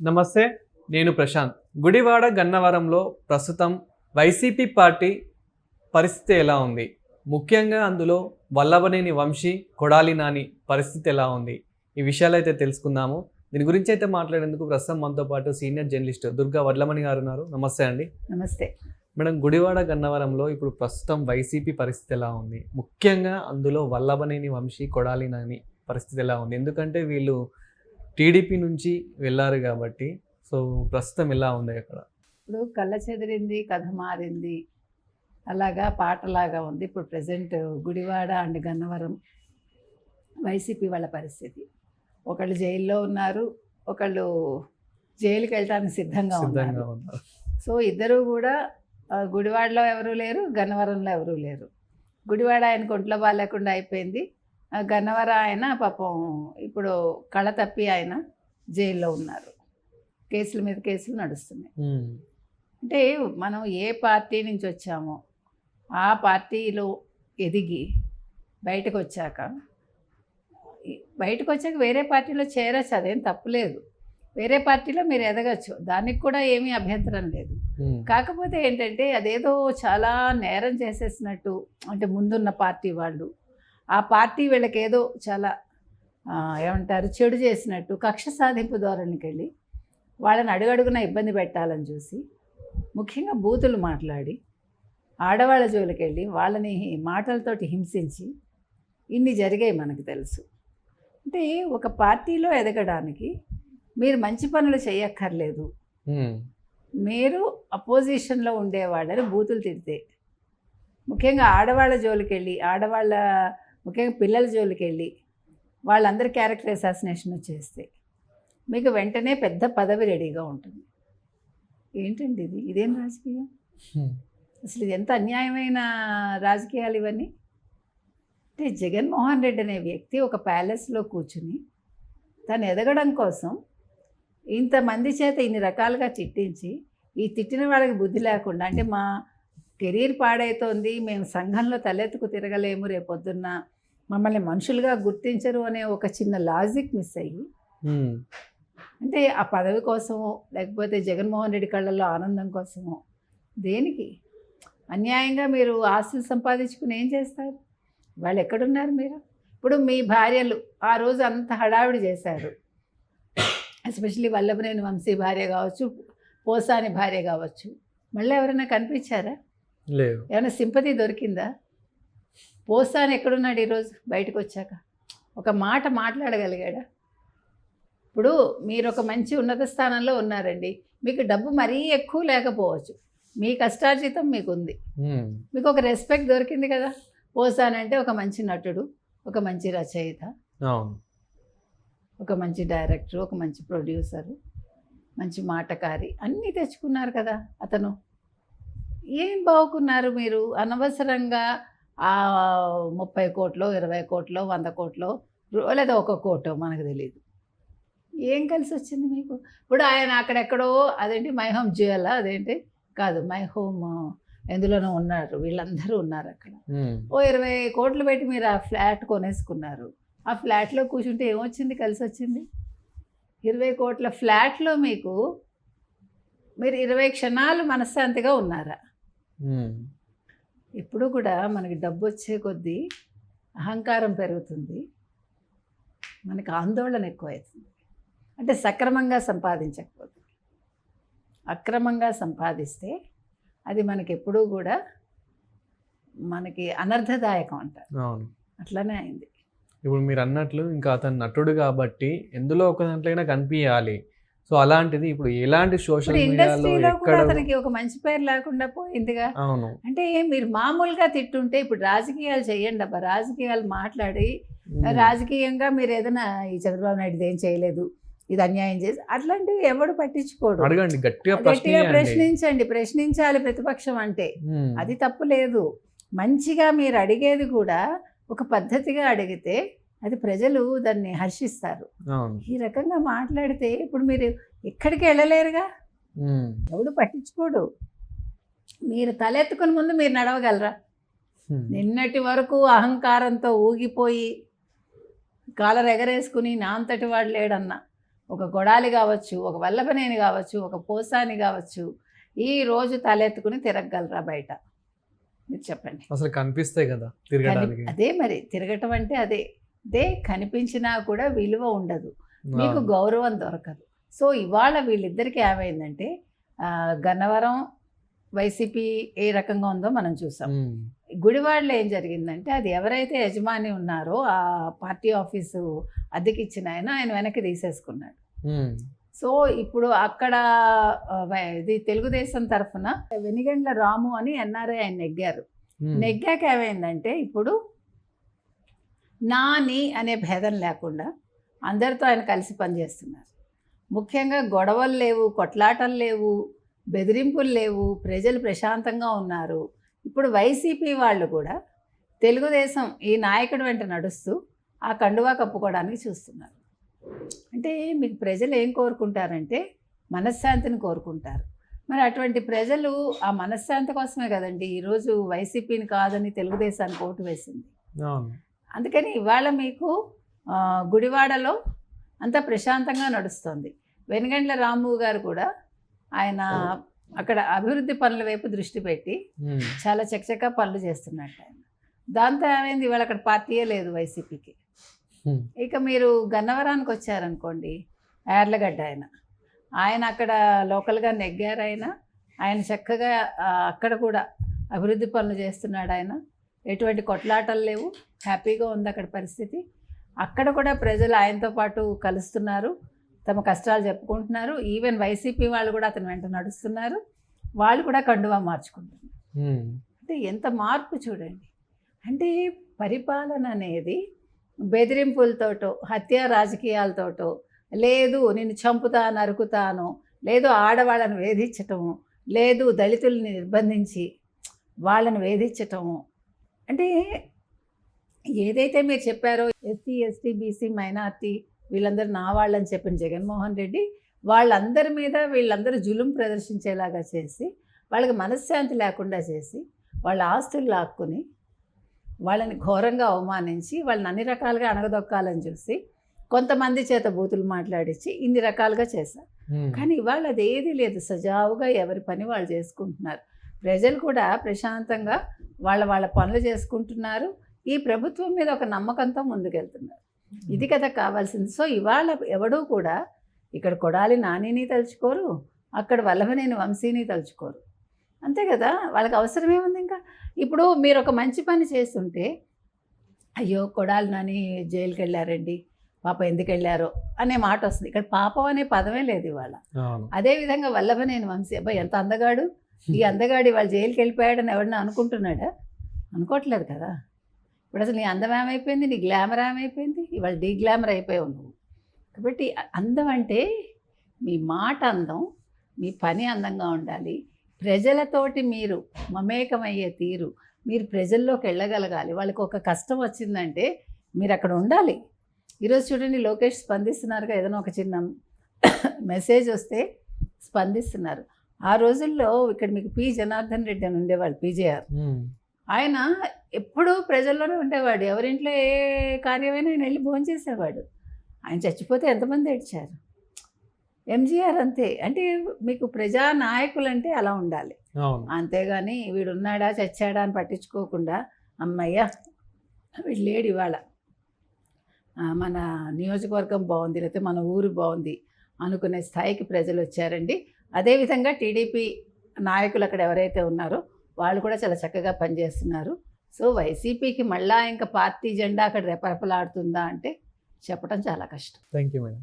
నమస్తే, నేను ప్రశాంత్. గుడివాడ గన్నవరంలో ప్రస్తుతం వైసీపీ పార్టీ పరిస్థితి ఎలా ఉంది? ముఖ్యంగా అందులో వల్లభనేని వంశీ, కొడాలి నాని పరిస్థితి ఎలా ఉంది? ఈ విషయాలు అయితే తెలుసుకుందాము. దీని గురించి అయితే మాట్లాడేందుకు ప్రస్తుతం మనతో పాటు సీనియర్ జర్నలిస్ట్ దుర్గా వడ్లమణి గారు ఉన్నారు. నమస్తే అండి. నమస్తే మేడం, గుడివాడ గన్నవరంలో ఇప్పుడు ప్రస్తుతం వైసీపీ పరిస్థితి ఎలా ఉంది? ముఖ్యంగా అందులో వల్లభనేని వంశీ, కొడాలి నాని పరిస్థితి ఎలా ఉంది? ఎందుకంటే వీళ్ళు టీడీపీ నుంచి వెళ్ళారు కాబట్టి. సో ప్రస్తుతం ఎలా ఉంది అక్కడ? ఇప్పుడు కళ్ళ చెదిరింది, కథ మారింది, అలాగా పాటలాగా ఉంది ఇప్పుడు present Gudivada and Gannavaram YCP వాళ్ళ పరిస్థితి. ఒకళ్ళు జైల్లో ఉన్నారు, ఒకళ్ళు జైలుకి వెళ్ళడానికి సిద్ధంగా ఉన్నారు. సో ఇద్దరు కూడా గుడివాడలో ఎవరూ లేరు, గన్నవరంలో ఎవరూ లేరు. గుడివాడ ఆయన ఒంట్లో బాగాలేకుండా అయిపోయింది. గన్నవరం ఆయన పాపం ఇప్పుడు కళ తప్పి ఆయన జైల్లో ఉన్నారు. కేసుల మీద కేసులు నడుస్తున్నాయి. అంటే మనం ఏ పార్టీ నుంచి వచ్చామో ఆ పార్టీలో ఎదిగి బయటకు వచ్చాక వేరే పార్టీలో చేరచ్చు, అదేం తప్పులేదు. వేరే పార్టీలో మీరు ఎదగచ్చు, దానికి కూడా ఏమీ అభ్యంతరం లేదు. కాకపోతే ఏంటంటే అదేదో చాలా నేరం చేసేసినట్టు, అంటే ముందున్న పార్టీ వాళ్ళు ఆ పార్టీ వీళ్ళకి ఏదో చాలా ఏమంటారు చెడు చేసినట్టు కక్ష సాధింపు ధోరణికి వెళ్ళి వాళ్ళని అడుగడుగున ఇబ్బంది పెట్టాలని చూసి, ముఖ్యంగా బూతులు మాట్లాడి ఆడవాళ్ళ జోలికి వెళ్ళి వాళ్ళని మాటలతోటి హింసించి ఇన్ని జరిగాయి మనకు తెలుసు. అంటే ఒక పార్టీలో ఎదగడానికి మీరు మంచి పనులు చేయక్కర్లేదు. మీరు అపోజిషన్లో ఉండేవాళ్ళని బూతులు తిడితే, ముఖ్యంగా ఆడవాళ్ళ జోలికి వెళ్ళి ముఖ్యంగా పిల్లల జోలికి వెళ్ళి వాళ్ళందరి క్యారెక్టర్ అసాసినేషన్ చేస్తే మీకు వెంటనే పెద్ద పదవి రెడీగా ఉంటుంది. ఏంటండి ఇదేం రాజకీయం? అసలు ఇది ఎంత అన్యాయమైన రాజకీయాలు ఇవన్నీ. అంటే జగన్మోహన్ రెడ్డి అనే వ్యక్తి ఒక ప్యాలెస్లో కూర్చుని తను ఎదగడం కోసం ఇంతమంది చేత ఇన్ని రకాలుగా తిట్టించి, ఈ తిట్టిన వాళ్ళకి బుద్ధి లేకుండా, అంటే మా కెరీర్ పాడైతోంది, మేము సంఘంలో తలెత్తుకు తిరగలేము, రేపొద్దున్న మమ్మల్ని మనుషులుగా గుర్తించరు అనే ఒక చిన్న లాజిక్ మిస్ అయ్యి, అంటే ఆ పదవి కోసమో లేకపోతే జగన్మోహన్ రెడ్డి కళ్ళల్లో ఆనందం కోసమో, దేనికి అన్యాయంగా మీరు ఆస్తులు సంపాదించుకుని ఏం చేస్తారు? వాళ్ళు ఎక్కడున్నారు మీరు? ఇప్పుడు మీ భార్యలు ఆ రోజు అంత హడావిడి చేశారు, ఎస్పెషల్లీ వల్లభనేని వంశీ భార్య కావచ్చు, పోసాని భార్య కావచ్చు. మళ్ళీ ఎవరైనా కనిపించారా? లేదు. ఏమైనా సింపతి దొరికిందా? పోసాని ఎక్కడున్నాడు ఈరోజు బయటకు వచ్చాక? ఒక మాట మాట్లాడగలిగాడా? ఇప్పుడు మీరు ఒక మంచి ఉన్నత స్థానంలో ఉన్నారండి, మీకు డబ్బు మరీ ఎక్కువ లేకపోవచ్చు, మీ కష్టార్జితం మీకు ఉంది, మీకు ఒక రెస్పెక్ట్ దొరికింది కదా. పోసాని అంటే ఒక మంచి నటుడు, ఒక మంచి రచయిత, ఒక మంచి డైరెక్టర్, ఒక మంచి ప్రొడ్యూసరు, మంచి మాటకారి, అన్నీ తెచ్చుకున్నారు కదా అతను. ఏం బాగుకున్నారు మీరు? అనవసరంగా 30 కోట్లో 20 కోట్లో 100 కోట్లో లేదా 1 కోటో మనకు తెలియదు, ఏం కలిసి వచ్చింది మీకు? ఇప్పుడు ఆయన అక్కడెక్కడో అదేంటి మై హోమ్ జ్యువెల్, అదేంటి కాదు మై హోమ్ ఎందులోనో ఉన్నారు, వీళ్ళందరూ ఉన్నారు అక్కడ. 20 కోట్లు పెట్టి మీరు ఆ ఫ్లాట్ కొనేసుకున్నారు. ఆ ఫ్లాట్లో కూర్చుంటే ఏమొచ్చింది? కలిసి వచ్చింది 20 కోట్ల ఫ్లాట్లో మీకు మీరు 20 క్షణాలు మనశ్శాంతిగా ఉన్నారా? ఇప్పుడు కూడా మనకి డబ్బు వచ్చే కొద్దీ అహంకారం పెరుగుతుంది, మనకి ఆందోళన ఎక్కువవుతుంది. అంటే సక్రమంగా సంపాదించకపోతే, అక్రమంగా సంపాదిస్తే అది మనకి ఎప్పుడూ కూడా మనకి అనర్థదాయకం అంటారు. అట్లనే అయింది. ఇప్పుడు మీరు అన్నట్లు ఇంకా అతను నటుడు కాబట్టి ఎందులో ఒక దాంట్లో కనిపించాలి. సో అలాంటిది ఇప్పుడు ఎలాంటి సోషల్ ఇండస్ట్రీలో కూడా అతనికి ఒక మంచి పేరు లేకుండా పోయిందిగా. అవును. అంటే మీరు మామూలుగా తిట్టుంటే, ఇప్పుడు రాజకీయాలు చేయండి అబ్బా, రాజకీయాలు మాట్లాడి రాజకీయంగా మీరు ఏదైనా ఈ చంద్రబాబు నాయుడు ఏం చేయలేదు, ఇది అన్యాయం చేసి, అట్లాంటివి ఎవడు పట్టించుకోడు. అడగండి, గట్టిగా ప్రశ్నించండి, ప్రశ్నించాలి ప్రతిపక్షం అంటే, అది తప్పు లేదు. మంచిగా మీరు అడిగేది కూడా ఒక పద్ధతిగా అడిగితే అది ప్రజలు దాన్ని హర్షిస్తారు. ఈ రకంగా మాట్లాడితే ఇప్పుడు మీరు ఎక్కడికి వెళ్ళలేరుగా, ఎవడు పట్టించుకోడు. మీరు తలెత్తుకుని ముందు మీరు నడవగలరా? నిన్నటి వరకు అహంకారంతో ఊగిపోయి కాలర్ ఎగరేసుకుని నా అంతటి వాడు లేడన్నా ఒక కొడాలి కావచ్చు, ఒక వల్లభనేని కావచ్చు, ఒక పోసాని కావచ్చు, ఈ రోజు తలెత్తుకుని తిరగలరా బయట? మీరు చెప్పండి. అసలు కనిపిస్తాయి కదా తిరగడానికి. అదే మరి తిరగటం అంటే అదే కనిపించినా కూడా విలువ ఉండదు, మీకు గౌరవం దొరకదు. సో ఇవాళ వీళ్ళిద్దరికి ఏమైందంటే గన్నవరం వైసీపీ ఏ రకంగా ఉందో మనం చూసాం. గుడివాడలో ఏం జరిగిందంటే అది ఎవరైతే యజమాని ఉన్నారో ఆ పార్టీ ఆఫీసు అద్దెకిచ్చిన ఆయన వెనక్కి తీసేసుకున్నాడు. సో ఇప్పుడు అక్కడ ఇది తెలుగుదేశం తరఫున వెనిగండ్ల రాము అని ఎన్ఆర్ఐ ఆయన నెగ్గారు. నెగ్గాక ఏమైందంటే ఇప్పుడు నాని అనే భేదం లేకుండా అందరితో ఆయన కలిసి పనిచేస్తున్నారు. ముఖ్యంగా గొడవలు లేవు, కొట్లాటలు లేవు, బెదిరింపులు లేవు, ప్రజలు ప్రశాంతంగా ఉన్నారు. ఇప్పుడు వైసీపీ వాళ్ళు కూడా తెలుగుదేశం ఈ నాయకుడు వెంట నడుస్తూ ఆ కండువా కప్పుకోవడానికి చూస్తున్నారు. అంటే మీకు ప్రజలు ఏం కోరుకుంటారంటే మనశ్శాంతిని కోరుకుంటారు. మరి అటువంటి ప్రజలు ఆ మనశ్శాంతి కోసమే కదండి ఈరోజు వైసీపీని కాదని తెలుగుదేశానికి ఓటు వేసింది. అందుకని ఇవాళ మీకు గుడివాడలో అంతా ప్రశాంతంగా నడుస్తుంది. వెనుగండ్ల రాము గారు కూడా ఆయన అక్కడ అభివృద్ధి పనుల వైపు దృష్టి పెట్టి చాలా చకచకా పనులు చేస్తున్నట్టు ఆయన. దాంతో ఏమైంది, ఇవాళ అక్కడ పార్టీయే లేదు వైసీపీకి. ఇక మీరు గన్నవరానికి వచ్చారనుకోండి, యార్లగడ్డ ఆయన అక్కడ లోకల్గా నెగ్గారు. ఆయన చక్కగా అక్కడ కూడా అభివృద్ధి పనులు చేస్తున్నాడు. ఆయన ఎటువంటి కొట్లాటలు లేవు, హ్యాపీగా ఉంది అక్కడ పరిస్థితి. అక్కడ కూడా ప్రజలు ఆయనతో పాటు కలుస్తున్నారు, తమ కష్టాలు చెప్పుకుంటున్నారు. ఈవెన్ వైసీపీ వాళ్ళు కూడా అతని వెంట నడుస్తున్నారు, వాళ్ళు కూడా కండువా మార్చుకుంటున్నారు. అంటే ఎంత మార్పు చూడండి. అంటే పరిపాలన అనేది బెదిరింపులతోటో హత్య రాజకీయాలతోటో, లేదు నిన్ను చంపుతా నరుకుతాను, లేదు ఆడవాళ్ళని వేధించటము, లేదు దళితుల్ని నిర్బంధించి వాళ్ళని వేధించటము. అంటే ఏదైతే మీరు చెప్పారో ఎస్సీ ఎస్టీ బీసీ మైనార్టీ వీళ్ళందరూ నా వాళ్ళని చెప్పిన జగన్మోహన్ రెడ్డి వాళ్ళందరి మీద వీళ్ళందరూ జులుం ప్రదర్శించేలాగా చేసి, వాళ్ళకి మనశ్శాంతి లేకుండా చేసి, వాళ్ళ ఆస్తులు లాక్కుని, వాళ్ళని ఘోరంగా అవమానించి, వాళ్ళని అన్ని రకాలుగా అణగదొక్కాలని చూసి, కొంతమంది చేత బూతులు మాట్లాడించి ఇన్ని రకాలుగా చేశారు. కానీ ఇవాళ అది ఏది లేదు, సజావుగా ఎవరి పని వాళ్ళు చేసుకుంటున్నారు. ప్రజలు కూడా ప్రశాంతంగా వాళ్ళ పనులు చేసుకుంటున్నారు. ఈ ప్రభుత్వం మీద ఒక నమ్మకంతో ముందుకెళ్తున్నారు. ఇది కదా కావాల్సింది. సో ఇవాళ ఎవడూ కూడా ఇక్కడ కొడాలి నానిని తలుచుకోరు, అక్కడ వల్లభనేని వంశీని తలుచుకోరు. అంతే కదా, వాళ్ళకి అవసరమేముంది ఇంకా. ఇప్పుడు మీరు ఒక మంచి పని చేస్తుంటే అయ్యో కొడాలి నాని జైలుకి వెళ్ళారండి, పాప ఎందుకు వెళ్ళారో అనే మాట వస్తుంది. ఇక్కడ పాపం అనే పదమే లేదు ఇవాళ. అదేవిధంగా వల్లభనేని వంశీ అబ్బాయి ఎంత అందగాడు, ఈ అందగాడి వాళ్ళు జైలుకి వెళ్ళిపోయాడని ఎవడన్నా అనుకుంటున్నాడా? అనుకోవట్లేదు కదా. ఇప్పుడు అసలు నీ అందం ఏమైపోయింది, నీ గ్లామర్ ఏమైపోయింది, ఇవాళ డీగ్లామర్ అయిపోయావు నువ్వు. కాబట్టి అందం అంటే మీ మాట అందం, మీ పని అందంగా ఉండాలి, ప్రజలతోటి మీరు మమేకమయ్యే తీరు, మీరు ప్రజల్లోకి వెళ్ళగలగాలి. వాళ్ళకి ఒక కష్టం వచ్చిందంటే మీరు అక్కడ ఉండాలి. ఈరోజు చూడండి లోకేష్ స్పందిస్తున్నారుగా, ఏదైనా ఒక చిన్న మెసేజ్ వస్తే స్పందిస్తున్నారు. ఆ రోజుల్లో ఇక్కడ మీకు పి జనార్దన్ రెడ్డి అని ఉండేవాళ్ళు, పీజేఆర్. ఆయన ఎప్పుడూ ప్రజల్లోనే ఉండేవాడు, ఎవరింట్లో ఏ కార్యమైనా ఆయన వెళ్ళి భోజనం చేసేవాడు. ఆయన చచ్చిపోతే ఎంతమంది ఏడ్చారు. ఎంజీఆర్ అంతే. అంటే మీకు ప్రజా నాయకులు అంటే అలా ఉండాలి. అంతేగాని వీడున్నాడా చచ్చాడా అని పట్టించుకోకుండా అమ్మయ్య వీడు లేడు ఇవాళ, మన నియోజకవర్గం బాగుంది, లేకపోతే మన ఊరు బాగుంది అనుకునే స్థాయికి ప్రజలు వచ్చారండి. అదేవిధంగా టీడీపీ నాయకులు అక్కడ ఎవరైతే ఉన్నారో వాళ్ళు కూడా చాలా చక్కగా పనిచేస్తున్నారు. సో వైసీపీకి మళ్ళా ఇంకా పార్టీ జెండా అక్కడ రెపరెపలాడుతుందా అంటే చెప్పడం చాలా కష్టం. Thank you madam.